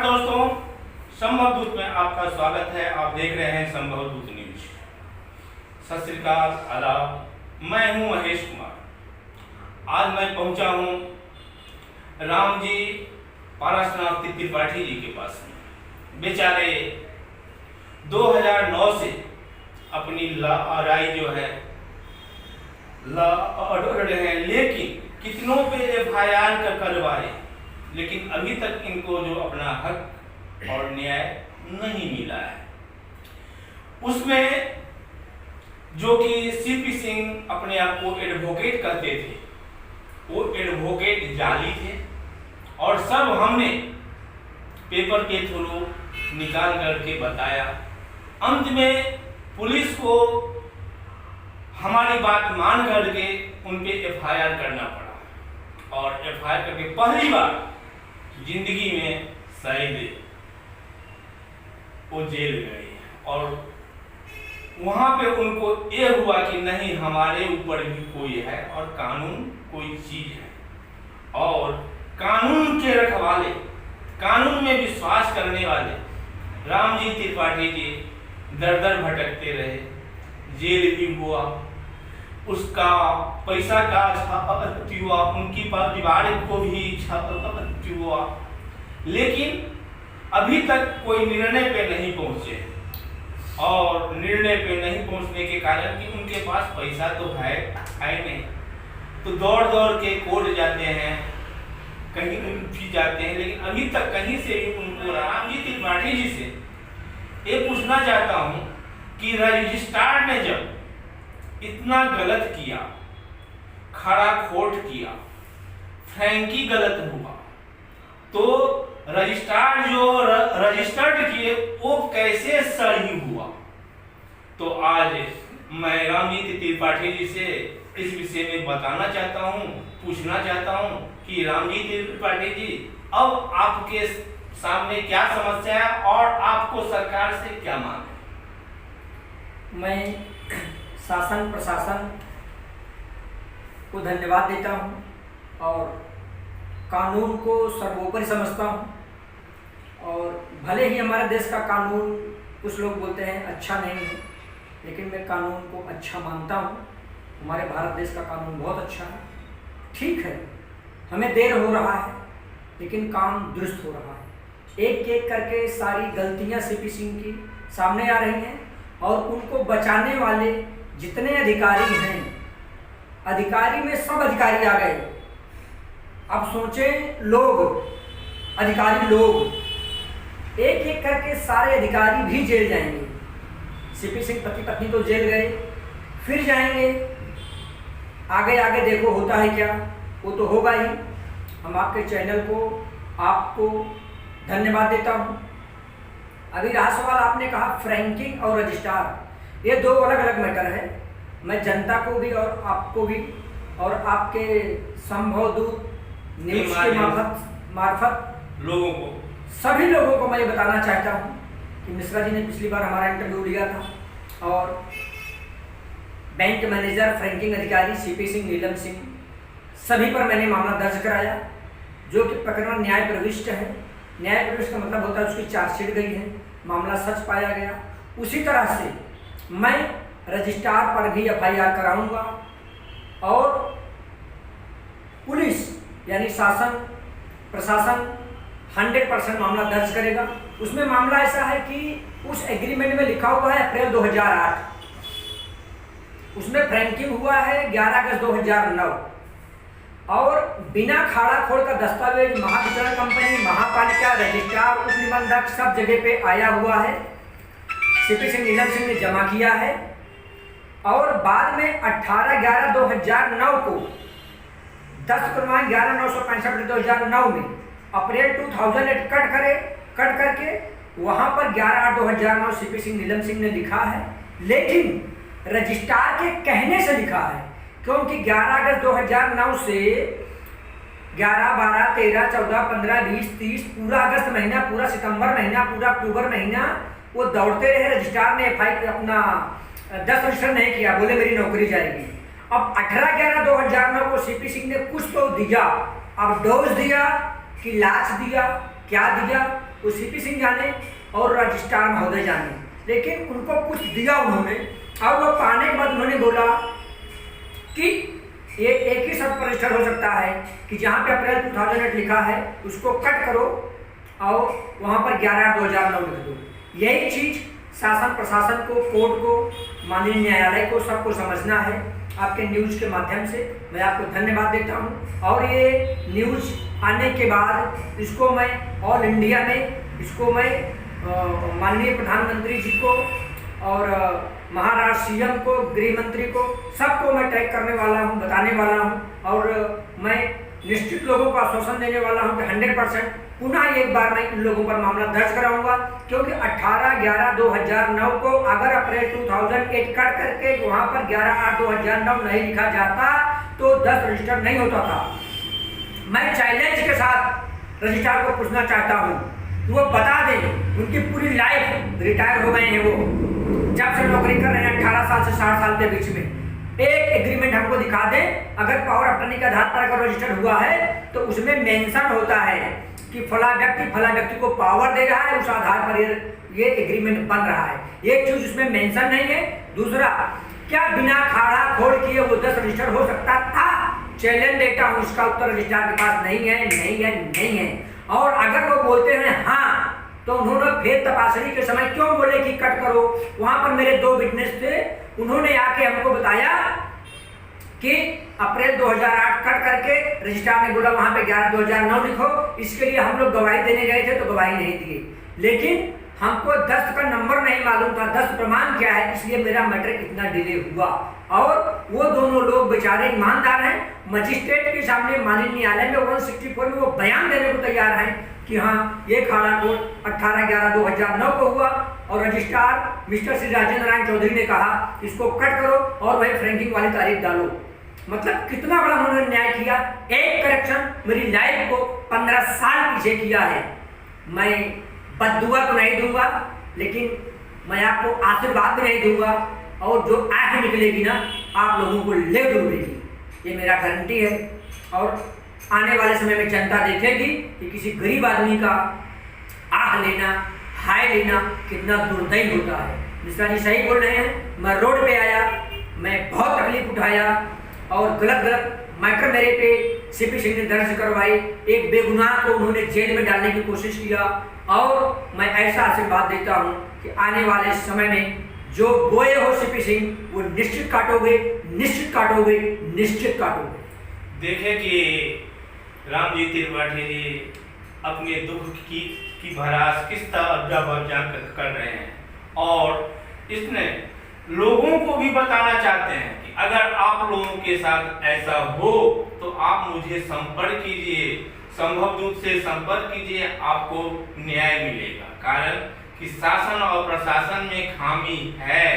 दोस्तों, संभव दूत में आपका स्वागत है। आप देख रहे हैं संभव दूत न्यूज। सत श्री अकाल, आदाब। मैं हूं महेश कुमार। आज मैं पहुंचा हूं राम जी पारसनाथ त्रिपाठी जी के पास में। बेचारे 2009 से अपनी लड़ाई जो है लड़ रहे हैं, लेकिन कितनों पे FIR करवाए, लेकिन अभी तक इनको जो अपना हक और न्याय नहीं मिला है। उसमें जो कि CP सिंह अपने आप को एडवोकेट कहते थे, वो एडवोकेट जाली थे और सब हमने पेपर के थ्रू निकाल करके बताया। अंत में पुलिस को हमारी बात मान करके उन पे FIR करना पड़ा और FIR करके पहली बार जिंदगी में शायद वो जेल गए और वहां पे उनको ये हुआ कि नहीं, हमारे ऊपर भी कोई है और कानून कोई चीज है और कानून के रखवाले, कानून में विश्वास करने वाले राम जी त्रिपाठी जी दर दर भटकते रहे। जेल भी हुआ, उसका पैसा का क्षति हुआ, उनकी परिवार को भी क्षति हुआ, लेकिन अभी तक कोई निर्णय पे नहीं पहुंचे। और निर्णय पे नहीं पहुंचने के कारण कि उनके पास पैसा तो है नहीं, तो दौड़ दौड़ के कोर्ट जाते हैं, कहीं भी जाते हैं, लेकिन अभी तक कहीं से भी उनको राम जी त्रिपाठी जी से ये पूछना चाहता हूं कि रजिस्ट्रार ने जब इतना गलत किया, खड़ा खोट किया, फ्रैंकी गलत हुआ, तो रजिस्ट्रार जो रजिस्टर्ड किए वो कैसे सही हुआ? तो आज मैं राम जी त्रिपाठी जी से इस विषय में बताना चाहता हूं, पूछना चाहता हूं कि राम जी त्रिपाठी जी, अब आपके सामने क्या समस्या है और आपको सरकार से क्या मांग है? मैं शासन प्रशासन को धन्यवाद देता हूं और कानून को सर्वोपरि समझता हूं। और भले ही हमारे देश का कानून कुछ लोग बोलते हैं अच्छा नहीं है, लेकिन मैं कानून को अच्छा मानता हूं। हमारे भारत देश का कानून बहुत अच्छा है। ठीक है, हमें देर हो रहा है, लेकिन काम दुरुस्त हो रहा है। एक एक करके सारी गलतियां CP सिंह की सामने आ रही हैं और उनको बचाने वाले जितने अधिकारी हैं, अधिकारी में सब अधिकारी आ गए। अब सोचें, लोग, अधिकारी लोग, एक एक करके सारे अधिकारी भी जेल जाएंगे। CP सिंह पति पत्नी तो जेल गए, फिर जाएंगे। आगे आगे देखो होता है क्या, वो तो होगा ही। हम आपके चैनल को, आपको धन्यवाद देता हूँ। अभी रहा सवाल, आपने कहा फ्रैंकिंग और रजिस्ट्रार, ये दो अलग अलग मैटर है। मैं जनता को भी और आपको भी और आपके संभव दूत न्यूज के मार्फत लोगों को, सभी लोगों को मैं ये बताना चाहता हूँ कि मिश्रा जी ने पिछली बार हमारा इंटरव्यू लिया था और बैंक मैनेजर, फ्रैंकिंग अधिकारी CP सिंह, नीलम सिंह, सभी पर मैंने मामला दर्ज कराया, जो कि प्रकरण न्याय प्रविष्ट है। न्याय प्रविष्ट का मतलब होता है उसकी चार्जशीट गई है, मामला सच पाया गया। उसी तरह से मैं रजिस्ट्रार पर भी FIR कराऊंगा और पुलिस यानी शासन प्रशासन 100% मामला दर्ज करेगा। उसमें मामला ऐसा है कि उस एग्रीमेंट में लिखा हुआ है अप्रैल 2008, उसमें फ्रैंकिंग हुआ है 11 अगस्त 2009 और बिना खाड़ा खोड़ का दस्तावेज महावितरण कंपनी, महापालिका, रजिस्ट्रार, उप निबंधक सब जगह पे आया हुआ है। CP सिंह, नीलम सिंह ने जमा किया है और बाद में 18/11/2009 को 10/11/965/2009 में अप्रैल 2008 कट करके वहां पर 11/8/2009 CP सिंह, नीलम सिंह ने लिखा है, लेकिन रजिस्ट्रार के कहने से लिखा है, क्योंकि 11 अगस्त 2009 से 11, 12, 13, 14, 15, 20, 30 पूरा अगस्त महीना, पूरा सितंबर महीना, पूरा अक्टूबर महीना वो दौड़ते रहे। रजिस्ट्रार ने अपना 10 रजिस्टर नहीं किया, बोले मेरी नौकरी जाएगी। अब 18/11/2009 को CP सिंह ने कुछ तो दिया, अब डोज दिया कि लाच दिया, क्या दिया वो सीपी सिंह जाने और रजिस्ट्रार महोदय जाने, लेकिन उनको कुछ दिया उन्होंने और वो पाने के बाद उन्होंने बोला कि ये एक ही शब्द पर रजिस्टर हो सकता है कि जहाँ पे अप्रैल 2008 लिखा है उसको कट करो और वहाँ पर 11/2009 लिख दो। यही चीज़ शासन प्रशासन को, कोर्ट को, माननीय न्यायालय को, सबको समझना है। आपके न्यूज़ के माध्यम से मैं आपको धन्यवाद देता हूँ और ये न्यूज़ आने के बाद इसको मैं ऑल इंडिया में इसको मैं माननीय प्रधानमंत्री जी को और महाराष्ट्र सीएम को, गृह मंत्री को, सबको मैं टैग करने वाला हूं, बताने वाला हूं और मैं निश्चित लोगों को आश्वासन देने वाला हूं कि 100% पुनः एक बार मैं इन लोगों पर मामला दर्ज कराऊंगा, क्योंकि 18/11/2009 को अगर अप्रैल 2008 कट करके वहां पर 11/8/2009 नहीं लिखा जाता तो 10 रजिस्टर नहीं होता था। मैं चैलेंज के साथ रजिस्ट्रार को पूछना चाहता हूँ, वो बता दें, उनकी पूरी लाइफ रिटायर हो गए हैं, वो जब से नौकरी कर रहे हैं 18 साल से 60 साल के बीच में, एक एग्रीमेंट हमको दिखा दें। अगर पावर अटर्नी के आधार पर अगर रजिस्टर्ड हुआ है तो उसमें मेंशन होता है कि फला व्यक्ति को पावर दे रहा है, उस आधार पर ये एग्रीमेंट बन रहा है। एक चीज उसमें मेंशन नहीं है। दूसरा, क्या बिना खाड़ा खोल किए वो 10 रजिस्टर हो सकता था? चैलेंज देता हूँ, इसका उत्तर रजिस्ट्रार के पास नहीं है, नहीं है, नहीं है। और अगर वो बोलते हैं हाँ, तो उन्होंने फिर तपासनी के समय क्यों बोले कि कट करो? वहां पर मेरे 2 विटनेस थे, उन्होंने आके हमको बताया कि अप्रैल 2008 कट करके रजिस्ट्रार ने बोला वहां पे 11/2009 लिखो। इसके लिए हम लोग गवाही देने गए थे तो गवाही नहीं दिए, लेकिन हमको 10 का नंबर नहीं मालूम था, 10 प्रमाण क्या है, इसलिए मेरा मैट्रिक इतना डिले हुआ। और वो दोनों लोग बेचारे ईमानदार हैं, मजिस्ट्रेट के सामने माननीय न्यायालय में 164 में वो बयान देने को तैयार हैं कि हाँ ये खाड़ा कोड 18/11/2009 को हुआ और रजिस्ट्रार मिस्टर श्री राजेंद्र नारायण चौधरी ने कहा इसको कट करो और वही फ्रैंकिंग वाली तारीख डालो। मतलब कितना बड़ा उन्होंने न्याय किया। एक करेक्शन मेरी लाइफ को 15 साल पीछे किया है। मैं बद्दुआ तो नहीं दूंगा, लेकिन मैं आपको आशीर्वाद भी नहीं दूंगा, और जो आंख निकलेगी ना आप लोगों को ले डूबेगी, ये मेरा गारंटी है। और आने वाले समय में जनता देखेगी कि किसी गरीब आदमी का आह लेना, हाय लेना कितना दुर्दयी होता है। मिश्रा जी सही बोल रहे हैं। मैं रोड पे आया, मैं बहुत तकलीफ उठाया और गलत मैटर मेरे पे सीपी सिंह ने दर्ज करवाई। एक बेगुनाह को उन्होंने जेल में डालने की कोशिश किया, और मैं ऐसा आशीर्वाद देता हूँ कि आने वाले समय में जो बोए हो सीपी सिंह वो निश्चित काटोगे, निश्चित काटोगे, निश्चित काटोगे। देखे कि रामजी त्रिपाठी जी अपने दुख की भरास किस तरह कर रहे हैं, और इसने लोगों को भी बताना चाहते हैं कि अगर आप लोगों के साथ ऐसा हो तो आप मुझे संपर्क कीजिए, संभव दूत से संपर्क कीजिए, आपको न्याय मिलेगा। कारण कि शासन और प्रशासन में खामी है,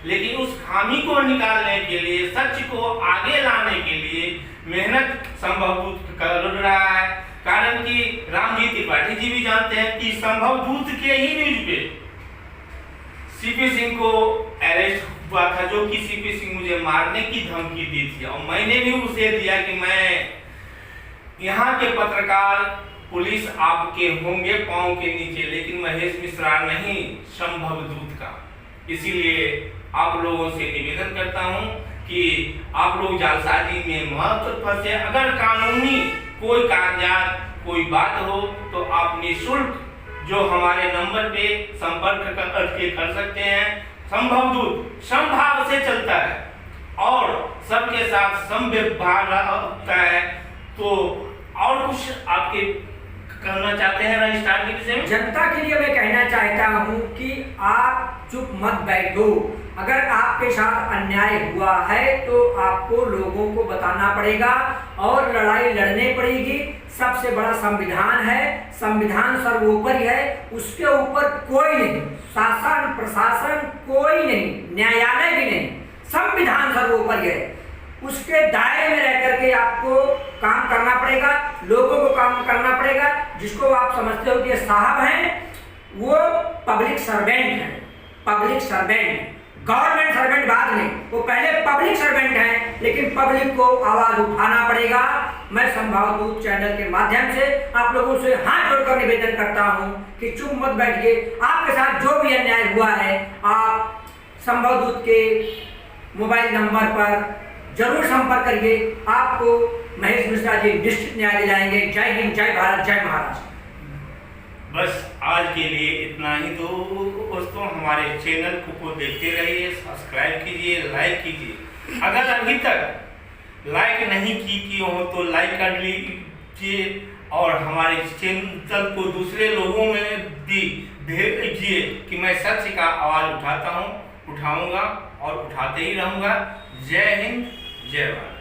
लेकिन उस खामी को निकालने के लिए, सच को आगे लाने के लिए मेहनत संभव दूत कर रहा है। कारण कि रामजी त्रिपाठी जी भी जानते हैं कि संभव दूत के ही न्यूज पे सीपी सिंह को अरेस्ट हुआ था, जो कि सीपी सिंह मुझे मारने की धमकी दी थी, और मैंने भी उसे दिया कि मैं यहाँ के पत्रकार पुलिस आपके होंगे पांव के नीचे, लेकिन महेश मिश्रा नहीं, संभव दूत का। इसीलिए आप लोगों से निवेदन करता हूं कि आप लोग जालसाजी में मत फंसे। अगर कानूनी कोई कागजात, कोई बात हो तो आप निःशुल्क जो हमारे नंबर पे संपर्क करके कर सकते हैं। संभव दूत समभाव से चलता है और सबके साथ समव्यवहार होता है। तो और कुछ आपके कहना चाहते हैं रजिस्ट्रार के विषय में? जनता के लिए मैं कहना चाहता हूं कि आप चुप मत बैठो। अगर आपके साथ अन्याय हुआ है तो आपको लोगों को बताना पड़ेगा और लड़ाई लड़नी पड़ेगी। सबसे बड़ा संविधान है, संविधान सर्वोपरि है, उसके ऊपर कोई नहीं, शासन प्रशासन कोई नहीं, न्यायालय भी नहीं, संविधान सर्वोपरि है। उसके दायरे में रह करके आपको काम करना पड़ेगा, लोगों को काम करना पड़ेगा। जिसको आप समझते हो कि साहब हैं, वो पब्लिक सर्वेंट है, पब्लिक सर्वेंट। गवर्नमेंट सर्वेंट बाद में, वो पहले पब्लिक सर्वेंट हैं, लेकिन पब्लिक को आवाज उठाना पड़ेगा। मैं संभावदूत चैनल के माध्यम से आप लोगों से हाथ जोड़कर निवेदन करता हूं कि चुप मत बैठिए। आपके साथ जो भी अन्याय हुआ है, आप संभावदूत के मोबाइल नंबर पर जरूर संपर्क करिए। आपको महेश मिश्रा जी निश्चित न्याय दिलाएंगे। जय हिंद, जय भारत, जय महाराष्ट्र। बस आज के लिए इतना ही। दोस्तों, हमारे चैनल को देखते रहिए, सब्सक्राइब कीजिए, लाइक कीजिए। अगर अभी तक लाइक नहीं किए हो तो लाइक कर लीजिए और हमारे चैनल को दूसरे लोगों में भी भेजिए कि मैं सच का आवाज़ उठाऊंगा और उठाते ही रहूँगा। जय हिंद, जय भारत।